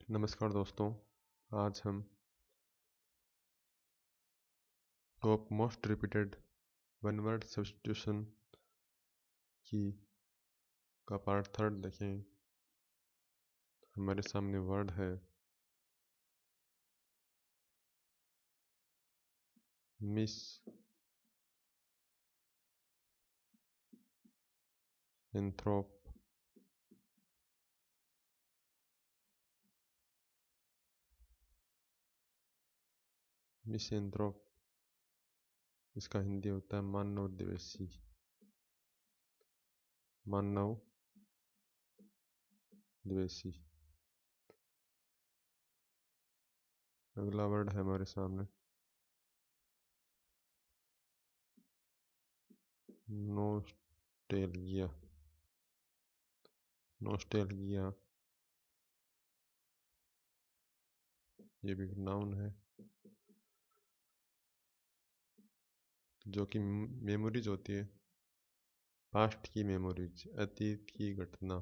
नमस्कार दोस्तों। आज हम top most repeated one word substitution की का पार्ट थर्ड देखें। हमारे सामने वर्ड है मिस एंथ्रोप। मिस एंथ्रोप इसका हिंदी होता है मानव द्वेषी। मानव द्वेषी। अगला वर्ड है हमारे सामने नोस्टेल्गिया। नोस्टेल्गिया ये भी नाउन है जो कि मेमोरीज होती है, पास्ट की मेमोरीज, अतीत की घटना,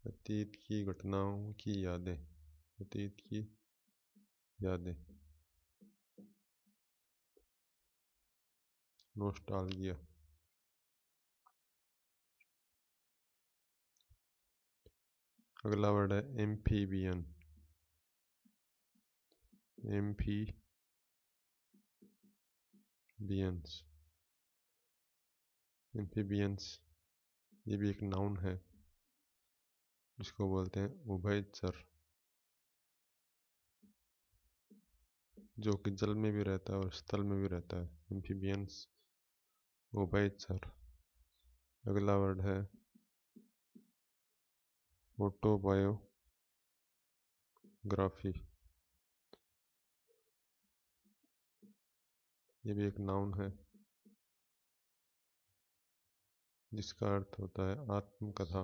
अतीत की घटनाओं की यादें, अतीत की यादें। नोस्टाल्जिया। अगला वर्ड है एम्फीबियन। एम्फीबियंस। एम्फीबियंस ये भी एक नाउन है जिसको बोलते हैं उभयचर, जो कि जल में भी रहता है और स्थल में भी रहता है। एम्फीबियंस उभयचर। अगला वर्ड है ऑटोबायोग्राफी। ये भी एक नाउन है जिसका अर्थ होता है आत्मकथा,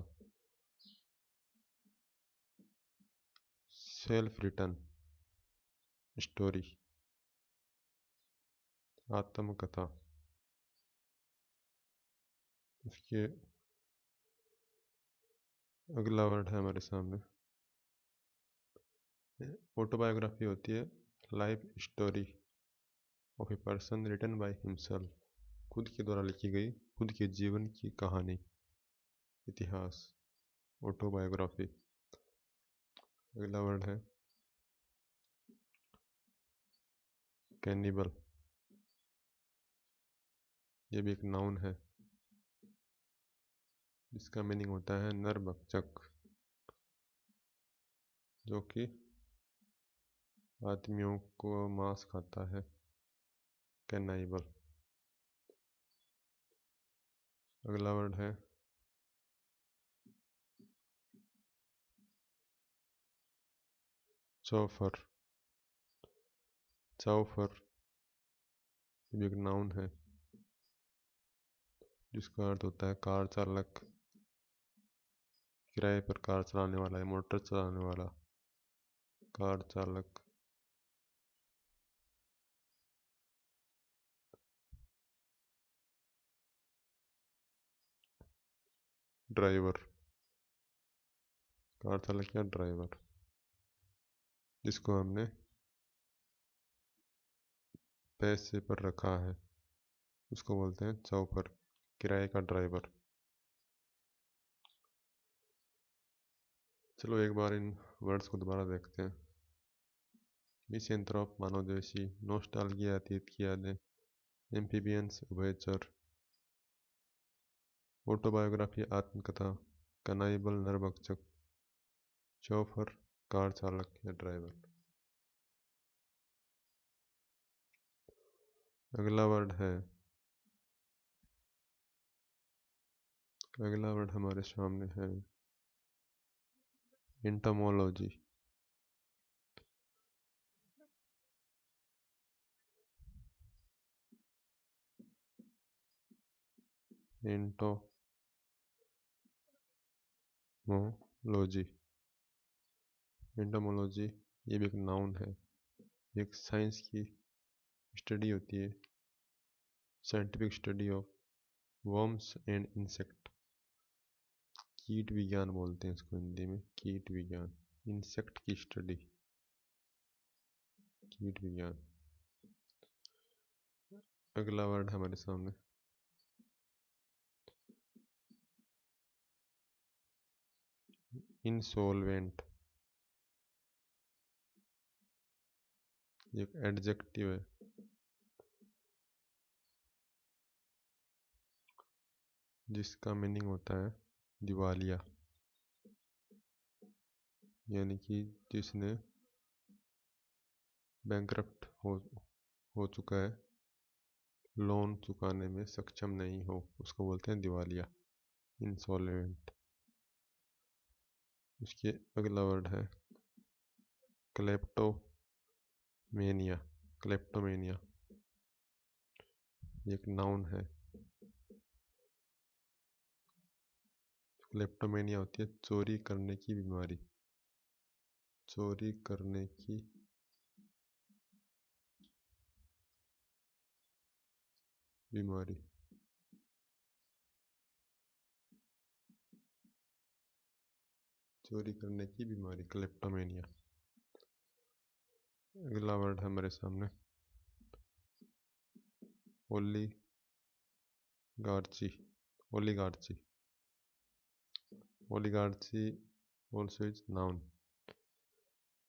सेल्फ रिटन स्टोरी, आत्मकथा। इसके अगला वर्ड है हमारे सामने ऑटोबायोग्राफी होती है life story of a person written by himself, खुद के द्वारा लिखी गई खुद के जीवन की कहानी, इतिहास, ऑटोबायोग्राफी। अगला वर्ड है कैनिबल। ये भी एक नाउन है जिसका मीनिंग होता है नरभक्षक, जो कि आदमियों को मांस खाता है, कैनाइबल। अगला वर्ड है चौफर। चौफर ये भी एक नाउन है जिसका अर्थ होता है कार चालक, किराए पर कार चलाने वाला है, मोटर चलाने वाला, कार चालक। ड्राइवर, कार चालक या ड्राइवर, जिसको हमने पैसे पर रखा है उसको बोलते हैं चौफर, किराए का ड्राइवर। चलो एक बार इन वर्ड्स को दोबारा देखते हैं। मिसेंथ्रोप मानवद्वेषी, नोस्टाल्जिया अतीत की यादें, एम्फीबियंस उभयचर, ऑटोबायोग्राफी आत्मकथा, कनाइबल नरभक्षक, चौफर कार चालक या ड्राइवर। अगला वर्ड है, अगला वर्ड हमारे सामने है एंटोमोलॉजी। एंटोमोलॉजी। एंटोमोलॉजी ये भी एक नाउन है, एक साइंस की स्टडी होती है, scientific study of worms and insect. कीट विज्ञान बोलते हैं इसको हिंदी में, कीट विज्ञान। इंसेक्ट की स्टडी, कीट विज्ञान। अगला वर्ड हमारे सामने इंसॉल्वेंट, एक एडजेक्टिव है जिसका मीनिंग होता है दिवालिया, यानी कि जिसने बैंकरप्ट हो चुका है, लोन चुकाने में सक्षम नहीं हो, उसको बोलते हैं दिवालिया, इंसॉल्वेंट। उसके अगला वर्ड है क्लेप्टोमेनिया, क्लेप्टोमेनिया एक नाउन है। क्लेप्टोमेनिया होती है चोरी करने की बीमारी, चोरी करने की बीमारी। चोरी करने की बीमारी, क्लेप्टोमेनिया। अगला वर्ड है हमारे सामने oligarchy, oligarchy, oligarchy also is noun.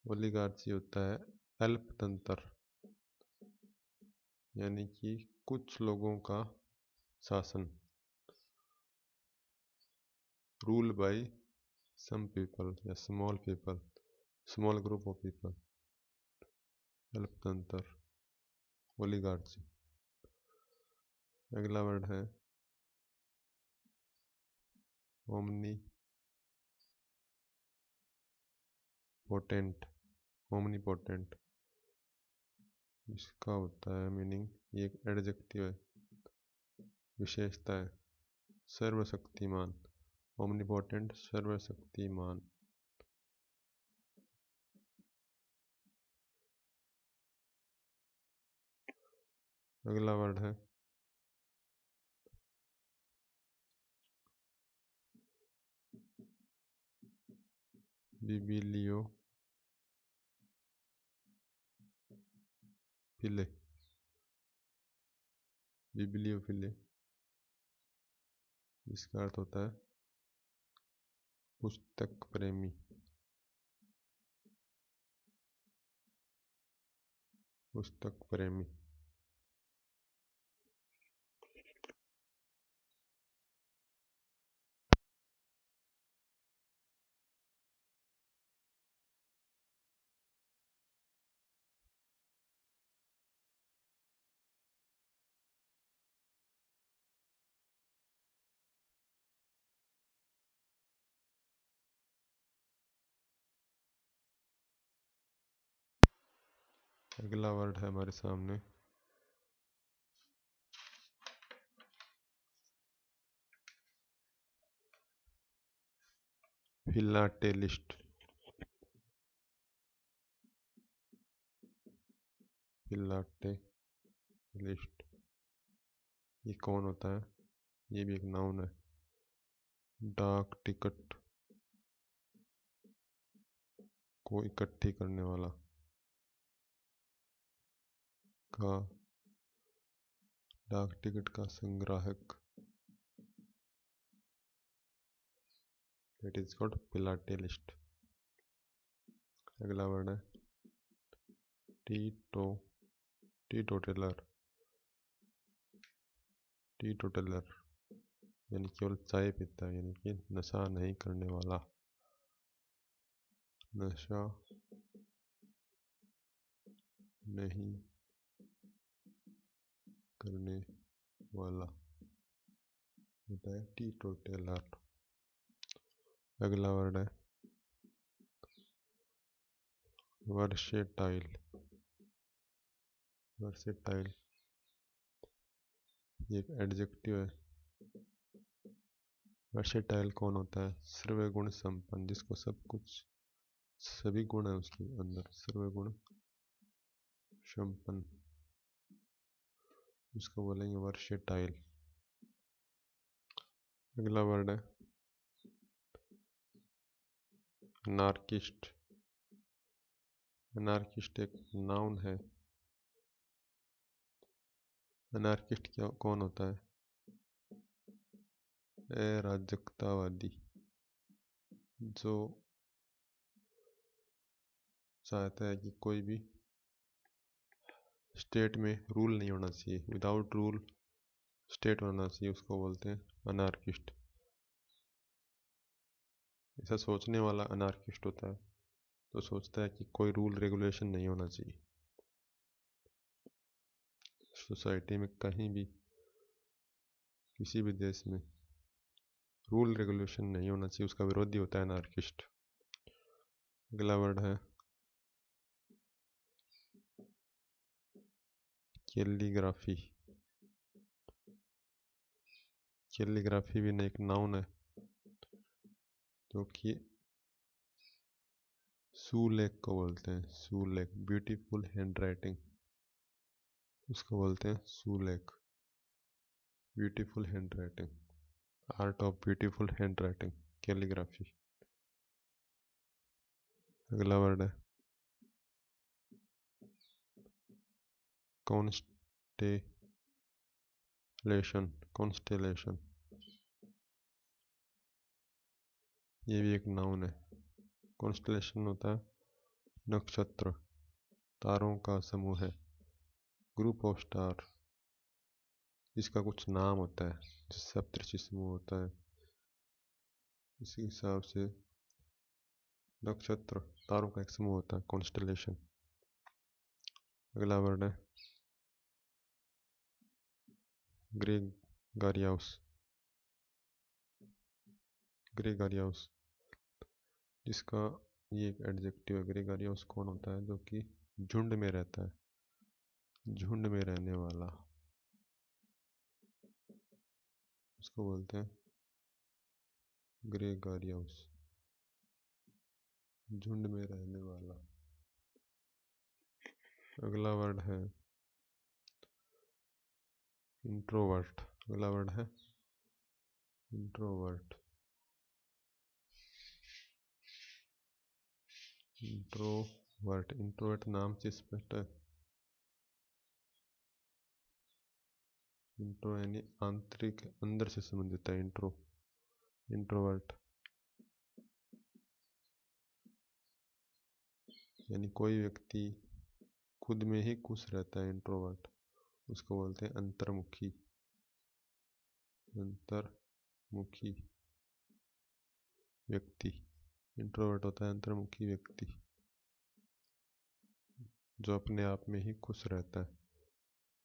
Oligarchy होता है अल्पतंत्र, यानी कि कुछ लोगों का शासन, रूल बाय सम पीपल या small people, small group of people, अल्पतंत्र, ओलिगार्ची। अगला वर्ड है ओमनी पोटेंट, ओमनी पोटेंट, इसका होता है मीनिंग, ये एक एडजेक्टिव है, विशेषता है, सर्वशक्तिमान, ओमनीपोटेंट सर्वशक्तिमान। अगला वर्ड है बिबिलियो फिले, बिबिलियो फिले, इसका अर्थ होता है पुस्तक प्रेमी, पुस्तक प्रेमी। अगला वर्ड है हमारे सामने फिलाटेलिस्ट, फिलाटेलिस्ट, ये कौन होता है? ये भी एक नाउन है, डाक टिकट को इकट्ठी करने वाला, का डाक टिकट का संग्राहक, दैट इज कॉल्ड फिलाटेलिस्ट। अगला वर्ड है टीटो, टीटोटलर, टीटोटलर यानी केवल चाय पीता है, यानी कि नशा नहीं करने वाला, नशा नहीं करने वाला होता है टीटोटलर। अगला वर्ड है वर्सेटाइल, वर्सेटाइल एक एडजेक्टिव है। वर्सेटाइल कौन होता है? सर्व गुण संपन्न, जिसको सब कुछ, सभी गुण है उसके अंदर, सर्व गुण संपन्न, उसको बोलेंगे वर्सेटाइल। अगला वर्ड है नार्किस्ट, अनार्किस्ट एक नाउन है। अनार्किस्ट क्या कौन होता है? अराजकतावादी, जो चाहता है कि कोई भी स्टेट में रूल नहीं होना चाहिए, विदाउट रूल स्टेट होना चाहिए, उसको बोलते हैं अनार्किस्ट। ऐसा सोचने वाला अनार्किस्ट होता है, तो सोचता है कि कोई रूल रेगुलेशन नहीं होना चाहिए सोसाइटी में, कहीं भी, किसी भी देश में रूल रेगुलेशन नहीं होना चाहिए, उसका विरोधी होता है अनार्किस्ट। अगला वर्ड है कैलीग्राफी। कैलीग्राफी भी एक नाउन है, जो कि सुलेख को बोलते हैं। सुलेख, ब्यूटीफुल हैंड राइटिंग, उसको बोलते हैं सुलेख। Beautiful hand writing, art of beautiful hand writing, calligraphy. अगला वर्ड है कॉन्स्टेलेशन। कॉन्स्टेलेशन, ये भी एक नाउन है। कॉन्स्टेलेशन होता है नक्षत्र, तारों का समूह है, ग्रुप ऑफ स्टार, जिसका कुछ नाम होता है, जिससे सप्तऋषि समूह होता है। इसी हिसाब से नक्षत्र, तारों का एक समूह होता है, कॉन्स्टेलेशन। अगला वर्ड है ग्रेगारियस। ग्रेगारियस, जिसका ये एक एडजेक्टिव है। ग्रेगारियस कौन होता है? जो कि झुंड में रहता है, झुंड में रहने वाला, उसको बोलते हैं ग्रेगारियस, झुंड में रहने वाला। अगला वर्ड है इंट्रोवर्ट। अगला वर्ड है इंट्रोवर्ट। इंट्रोवर्ट, इंट्रोवर्ट नाम से स्पष्ट है। इंट्रो यानी आंतरिक, अंदर से संबंधित है इंट्रो, इंट्रोवर्ट। यानी कोई व्यक्ति खुद में ही खुश रहता है, इंट्रोवर्ट, उसको बोलते हैं अंतर्मुखी। अंतर्मुखी व्यक्ति, इंट्रोवर्ट होता है अंतर्मुखी व्यक्ति, जो अपने आप में ही खुश रहता है।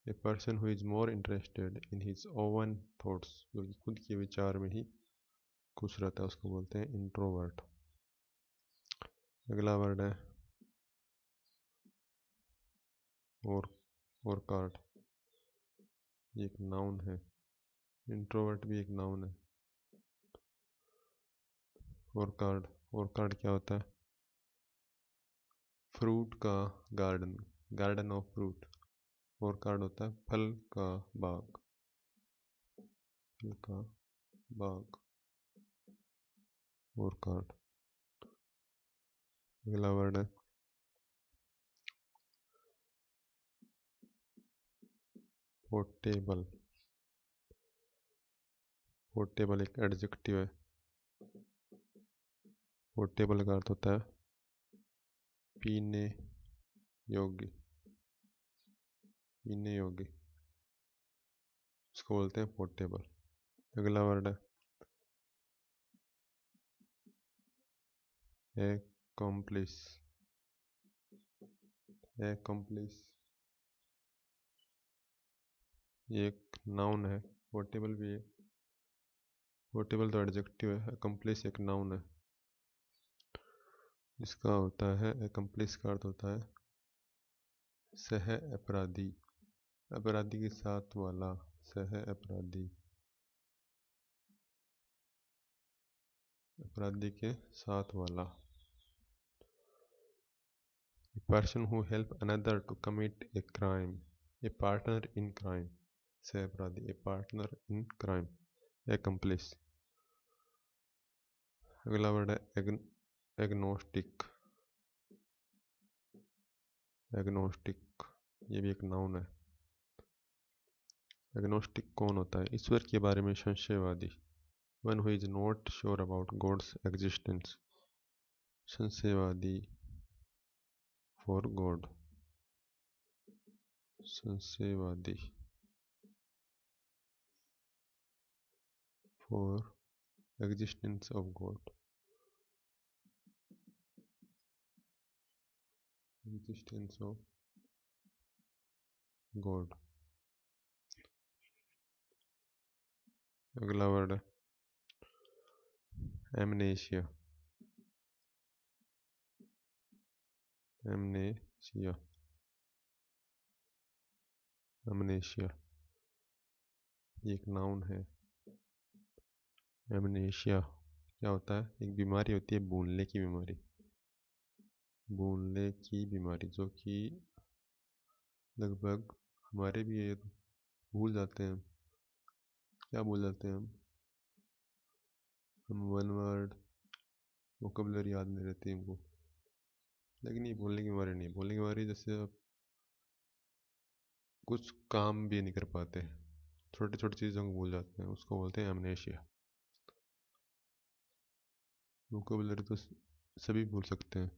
ए person who is more interested in his oven thoughts, जो कि खुद के विचार में ही खुश रहता है, उसको बोलते हैं इंट्रोवर्ट। अगला वर्ड है और कार्ड, ये एक नाउन है। इंट्रोवर्ट भी एक नाउन है। और कार्ड क्या होता है? फ्रूट का गार्डन, गार्डन ऑफ फ्रूट। और कार्ड होता है फल का बाग, फल का बाग, और कार्ड। अगला वर्ड है पोर्टेबल। पोर्टेबल एक एडजेक्टिव है। पोर्टेबल का अर्थ होता है पीने योग्य, पीने योग्य, उसको बोलते हैं पोर्टेबल। अगला वर्ड है एक्कम्प्लिश। एक्कम्प्लिश, ये एक नाउन है। पोर्टेबल भी है, पोर्टेबल तो एडजेक्टिव है, एक्कम्प्लिश एक नाउन है। इसका होता है, एक्कम्प्लिश का अर्थ होता है सह अपराधी, अपराधी के साथ वाला, सह अपराधी, अपराधी के साथ वाला। A person who help another to commit a crime, a partner in crime, सह अपराधी, a partner in crime, accomplice। अगला वर्ड है एग्नोस्टिक। एग्नोस्टिक, ये भी एक नाउन है। एग्नोस्टिक कौन होता है? ईश्वर के बारे में संशयवादी। One who is not sure about god's existence. संशयवादी फॉर गॉड, संशयवादी for existence of god, existence of god. अगला वर्ड है एमनेशिया, एमनेशिया, एमनेशिया ये एक नाउन है। एमनेशिया क्या होता है? एक बीमारी होती है भूलने की बीमारी, भूलने की बीमारी, जो कि लगभग हमारे भी ये भूल जाते हैं। क्या भूल जाते हैं हम वन वर्ड वोकैबुलरी याद नहीं रहती हमको। लेकिन ये भूलने की बीमारी नहीं, भूलने की बीमारी जैसे आप कुछ काम भी नहीं कर पाते, छोटी छोटी चीज़ों को भूल जाते हैं, उसको बोलते हैं एमनेशिया। वोकैबुलरी तो सभी भूल सकते हैं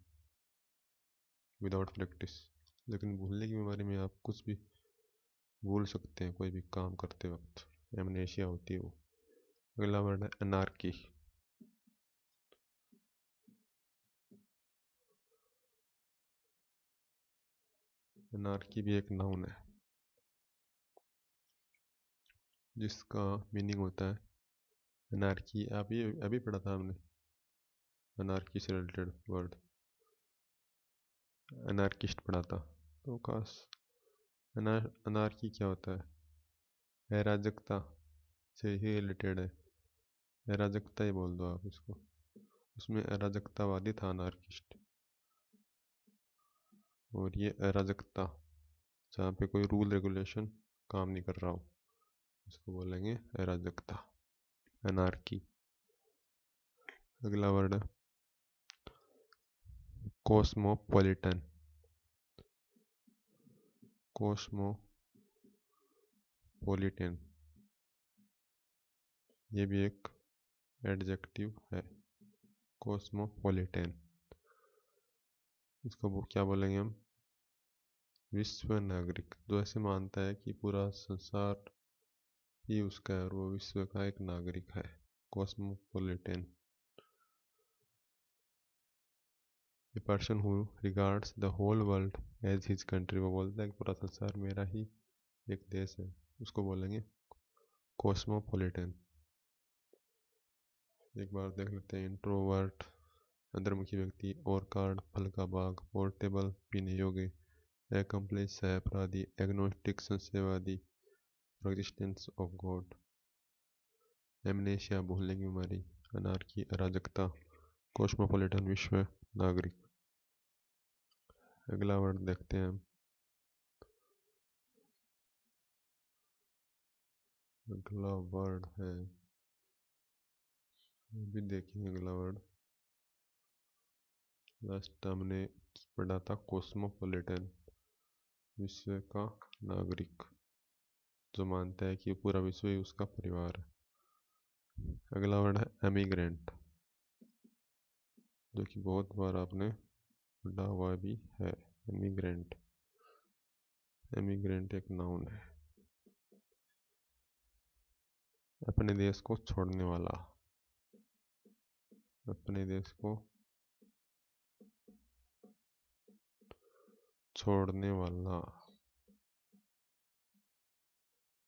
विदाउट प्रैक्टिस, लेकिन भूलने की बीमारी में आप कुछ भी भूल सकते हैं, कोई भी काम करते वक्त एमनेशिया होती है वो। अगला वर्ड है अनार्की, अनार्की भी एक नाउन है जिसका मीनिंग होता है अनार्की। अभी अभी पढ़ा था हमने अनार्की से रिलेटेड वर्ड, अनार्किस्ट पढ़ा था। तो खास अनार्की क्या होता है? अराजकता से ही रिलेटेड है, अराजकता ही बोल दो आप इसको। उसमें अराजकतावादी था अनार्किस्ट, और ये अराजकता जहाँ पे कोई रूल रेगुलेशन काम नहीं कर रहा हो इसको बोलेंगे अराजकता, अनार्की। अगला वर्ड है कॉस्मोपॉलिटन, कॉस्मोपॉलिटन ये भी एक एडजेक्टिव है, कॉस्मोपॉलिटन। इसको क्या बोलेंगे हम? विश्व नागरिक, जो ऐसे मानता है कि पूरा संसार ही उसका है और वो विश्व का एक नागरिक है, cosmopolitan. A person who regards the whole world as his country, वो बोलता है कि पूरा संसार मेरा ही एक देश है, उसको बोलेंगे कॉस्मोपॉलिटन। एक बार देख लेते हैं इंट्रोवर्ट अंतर्मुखी व्यक्ति, और कार्ड फल का बाग, पोर्टेबल पीने योग्य, एक्म्प्लिस सहअपराधी, एग्नोस्टिक संशयवादी, एग्जिस्टेंस ऑफ गॉड। एमनेशिया भूलने की बीमारी, अनार्की अराजकता, कॉस्मोपॉलिटन विश्व नागरिक। अगला वर्ड देखते हैं हम, अगला वर्ड है, अभी देखेंगे अगला वर्ड। लास्ट हमने पढ़ा था कॉस्मोपॉलिटन, विश्व का नागरिक, जो मानता है कि पूरा विश्व ही उसका परिवार है। अगला वर्ड है एमिग्रेंट, जो कि बहुत बार आपने पढ़ा हुआ भी है। एमिग्रेंट, एमिग्रेंट एक नाउन है, अपने देश को छोड़ने वाला, अपने देश को छोड़ने वाला,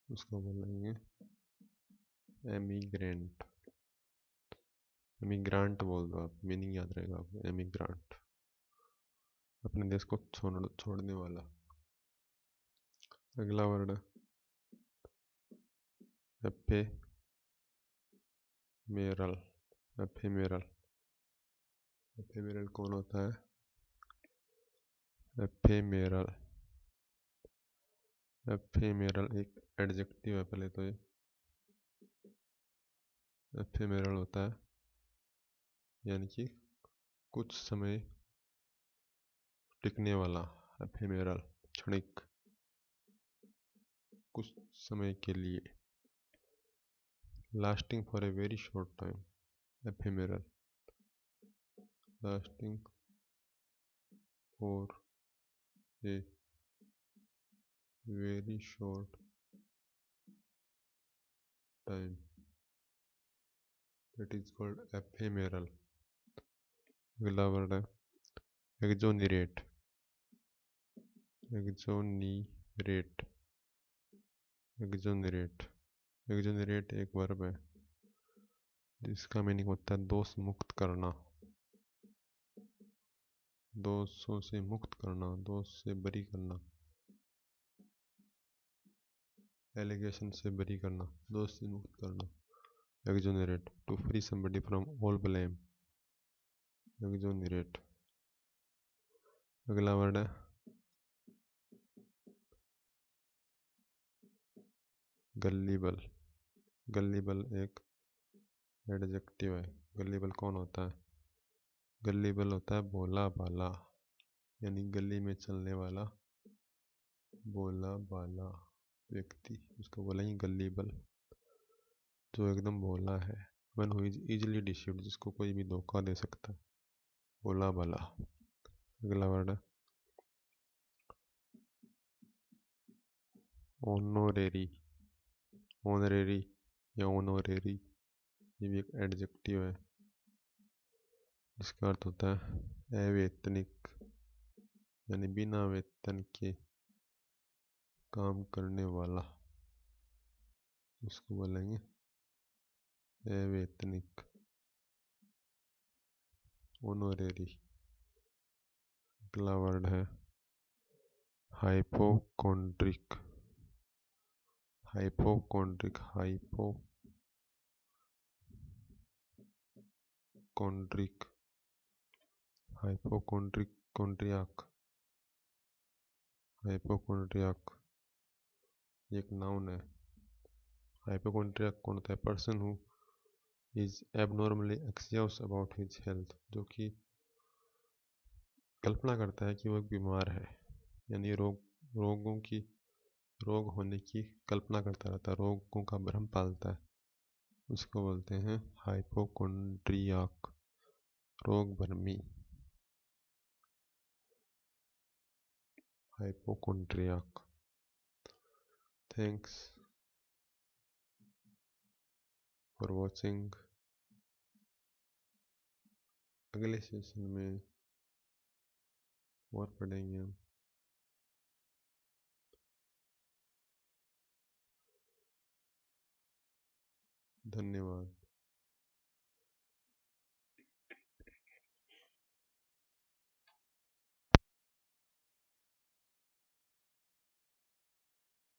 उसको बोलेंगे एमिग्रेंट। एमिग्रांट बोल दो आप, मीनिंग याद रहेगा आपको, एमिग्रांट अपने देश को छोड़ने वाला। अगला वर्ड एफेमेरल, एफेमेरल, एफेमेरल कौन होता है? एफेमेरल, एफेमेरल एक एडजेक्टिव है। पहले तो ये एफेमेरल होता है यानी कि कुछ समय टिकने वाला, एफेमेरल क्षणिक, कुछ समय के लिए। Lasting for a very short time, ephemeral, lasting for a very short time, that is called ephemeral। अगला वर्ड है एक्सोनरेट, एक्सोनरेट, एक्सोनरेट। एक्सोनरेट एक वर्ब है जिसका मीनिंग होता है दोष मुक्त करना, दोषों से मुक्त करना, दोष से बरी करना, एलिगेशन से बरी करना, दोष से मुक्त करना। Exonerate, to free somebody from all blame, exonerate. अगला वर्ड है गल्लीबल। गल्लीबल एक एडजेक्टिव है। गल्लीबल कौन होता है? गल्लीबल होता है भोला भाला, यानी गली में चलने वाला भोला भाला व्यक्ति, उसको बोलेंगे गल्लीबल, जो एकदम भोला है। One who is easily deceived, जिसको कोई भी धोखा दे सकता है, भोला भाला। अगला वर्ड है ऑनोरेरी। ऑनरेरी या ऑनोरेरी, ये भी एक एडजेक्टिव है जिसका अर्थ होता है अवैतनिक, यानी बिना वेतन के काम करने वाला, उसको बोलेंगे अवैतनिक, ऑनोरेरी। अगला वर्ड है हाइपोकॉन्ड्रिक। हाइपोकॉन्ड्रिक, हाइपोकॉन्ड्रिक, हाइपोकॉन्ड्रिक, कॉन्ड्रियाक, हाइपोकॉन्ड्रियाक एक नाउन है। हाइपोकॉन्ड्रियाक कौन होता है? Person who is abnormally anxious about his health, जो कि कल्पना करता है कि वो एक बीमार है, यानी रोग होने की कल्पना करता रहता है, रोगों का भ्रम पालता है, उसको बोलते हैं हाइपोकॉन्ड्रियाक, रोग Brahmi, hypochondriac. Thanks for watching. अगले सेशन में और पढ़ेंगे हम। धन्यवाद।